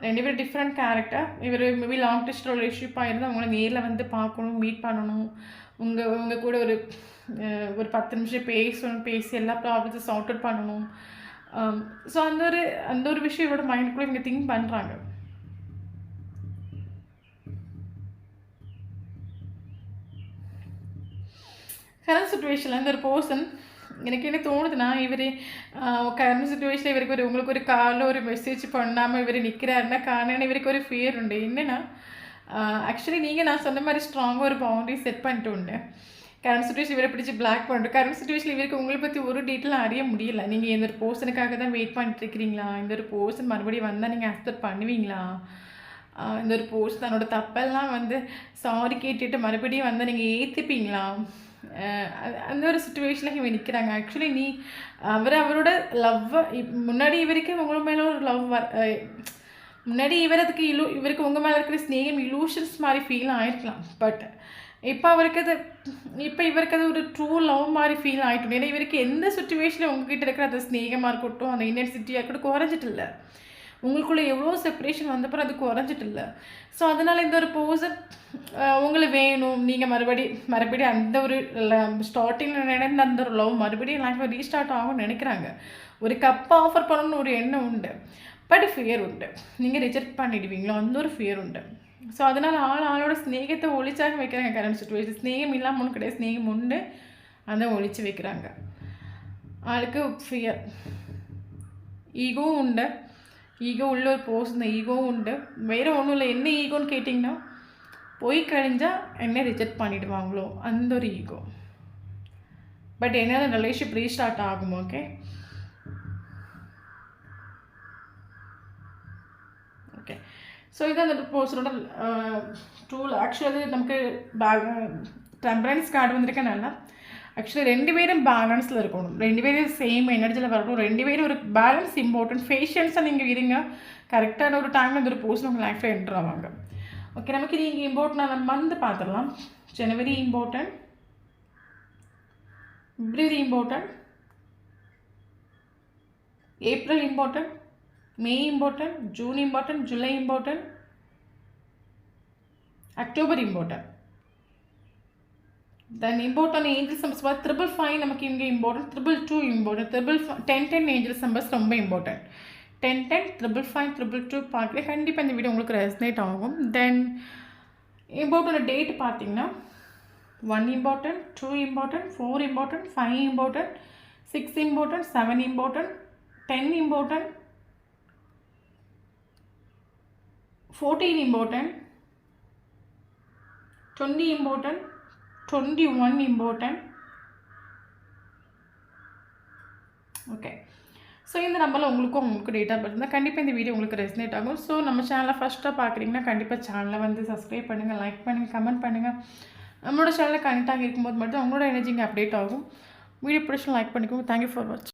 ரெண்டு பேரும் டிஃப்ரெண்ட் கேரக்டர். இவர் மேபி லாங் டிஸ்டன்ஸ் ரிலேஷன்ஷிப்பாக இருந்தால் அவங்கள நேரில் வந்து பார்க்கணும், மீட் பண்ணணும், உங்கள் கூட ஒரு 10 நிமிஷம் பேசி எல்லா ப்ராப்ளத்தையும் சார்ட் அவுட் பண்ணணும். ஸோ அந்த ஒரு விஷயம் இவரோட மைண்டுக்குள்ளே இவங்க திங்க் பண்ணுறாங்க. கரண்ட் சுச்சுவேஷனில் இந்த ஒரு பர்சன் எனக்கு என்ன தோணுதுன்னா இவர் கரண்ட் சுச்சுவேஷனில் இவருக்கு உங்களுக்கு ஒரு காலில் ஒரு மெசேஜ் பண்ணாமல் இவர் நிற்கிறாருன்னா காரணம் இவருக்கு ஒரு ஃபியர் உண்டு. என்னென்னா ஆக்சுவலி நான் சொன்ன மாதிரி ஸ்ட்ராங்காக ஒரு பவுண்டரி செட் பண்ணிட்டு உண்டு. கரண்ட் சுச்சுவேஷன் இவரை பிடிச்சி பிளாக் பண்ணிட்டு கரண்ட் சுச்சுவேஷனில் இவருக்கு உங்களை பற்றி ஒரு டீட்டெயிலும் அறிய முடியல. நீங்கள் இந்த ஒரு பர்சனுக்காக தான் வெயிட் பண்ணிட்டு இருக்கிறீங்களா, இந்த ஒரு பர்சன் மறுபடியும் வந்தால் நீங்கள் அக்செப்ட் பண்ணுவீங்களா, இந்த ஒரு பர்சன் தன்னோட தப்பெல்லாம் வந்து சாரி கேட்டுட்டு மறுபடியும் வந்தால் நீங்கள் ஏற்றுப்பீங்களா, அந்த ஒரு சுச்சுவேஷனில் இவங்க நிற்கிறாங்க. ஆக்சுவலி அவரோட லவ்வை முன்னாடி இவருக்கு உங்களை மேலே ஒரு லவ் முன்னாடி இவருக்கு உங்கள் மேலே இருக்கிற ஸ்நேகம் இலூஷன்ஸ் மாதிரி ஃபீல் ஆகிருக்கலாம். பட் இப்போ இவருக்கு அது ஒரு ட்ரூ லவ் மாதிரி ஃபீல் ஆகிட்டோம். ஏன்னா இவருக்கு எந்த சுச்சுவேஷனில் உங்ககிட்ட இருக்கிற அந்த ஸ்நேகமாக இருக்கட்டும், அந்த இன்டென்சிட்டியாக இருக்கட்டும் குறைஞ்சிட்டு இல்லை. உங்களுக்குள்ளே எவ்வளோ செப்பரேஷன் வந்தப்பறம் அது குறைஞ்சிட்டு இல்லை. ஸோ அதனால் இந்த ஒரு பர்சன் உங்களை வேணும், நீங்கள் மறுபடியும் அந்த ஒரு ஸ்டார்டிங்கில் நடந்த அந்த ஒரு லவ் மறுபடியும் லைஃப்பில் ரீஸ்டார்ட் ஆகும்னு நினைக்கிறாங்க. ஒரு கப் ஆஃபர் பண்ணணும்னு ஒரு எண்ணம் உண்டு. பட் ஃபியர் உண்டு, நீங்கள் ரிஜெக்ட் பண்ணிடுவீங்களோ அந்த ஒரு ஃபியர் உண்டு. ஸோ அதனால் ஆளோட ஸ்நேகத்தை ஒழிச்சாக வைக்கிறாங்க. கரண்ட் சுச்சுவேஷன் ஸ்நேகம் இல்லாமல் ஒன்று கிடையாது, ஸ்நேகம் உண்டு, அதை ஒழிச்சு வைக்கிறாங்க. ஆளுக்கு ஃபியர், ஈகோவும் உண்டு. ஈகோ உள்ள ஒரு பர்சன், ஈகோவும் உண்டு. வேறு ஒன்றும் இல்லை. என்ன ஈகோன்னு கேட்டிங்கன்னா போய் கழிஞ்சால் என்ன ரிஜெக்ட் பண்ணிவிடுவாங்களோ அந்த ஒரு ஈகோ. பட் என்ன ரிலேஷன்ஷிப் ரீஸ்டார்ட் ஆகும். ஓகே ஓகே ஸோ இது அந்த பர்சனோட டூல். ஆக்சுவலி நமக்கு டெம்பரன்ஸ் கார்டு வந்திருக்கனால ஆக்சுவலி 2 பேரும் பேலன்ஸில் இருக்கணும், 2 பேரும் சேம் எனர்ஜியில் வரணும், 2 பேரும் ஒரு பேலன்ஸ் இம்பார்ட்டன்ட். ஃபேஷியல்ஸாக நீங்கள் இருங்க, கரெக்டான ஒரு டைமில் அந்த ஒரு பர்சன் உங்கள் லைஃப்பில் என்ட்ரு ஆவாங்க. ஓகே நமக்கு நீங்கள் இம்பார்ட்டன்டான மந்த் பார்த்துடலாம். January important, February important, April important, May important, June important, July important, October important. Then important angels numbers பார்த்து 555 நமக்கு இங்கே இம்பார்ட்டன்ட், 222 இம்பார்ட்டன்ட், 1010 ஏஞ்சல்ஸ் நம்பர்ஸ் ரொம்ப இம்பார்ட்டன்ட். 1010, 555, 222 பார்க்கல கண்டிப்பாக இந்த வீடியோ உங்களுக்கு ரெசனேட் ஆகும். தென் இம்பார்ட்டன்ட் டேட் பார்த்தீங்கன்னா 1 important, 2 important, 4 important, 5 important, 6 important, 7 important, 10 important, 14 important, 20 important, 21 important. Okay so இந்த நம்பரில் உங்களுக்கு டேட்டா பார்த்துருந்தா கண்டிப்பாக இந்த வீடியோ உங்களுக்கு ரெசனேட் ஆகும். ஸோ நம்ம சேனலை ஃபஸ்ட்டாக பார்க்குறீங்கன்னா கண்டிப்பாக சேனலை வந்து சப்ஸ்கிரைப் பண்ணுங்கள், லைக் பண்ணுங்கள், கமெண்ட் பண்ணுங்கள். நம்மளோட சேனலில் கனெக்ட் ஆகி இருக்கும்போது மட்டும் உங்களோட எனர்ஜி இங்கே அப்டேட் ஆகும். வீடியோ பிடிச்சி லைக் பண்ணிக்கோங்க. தேங்க்யூ ஃபார் வாட்சிங்.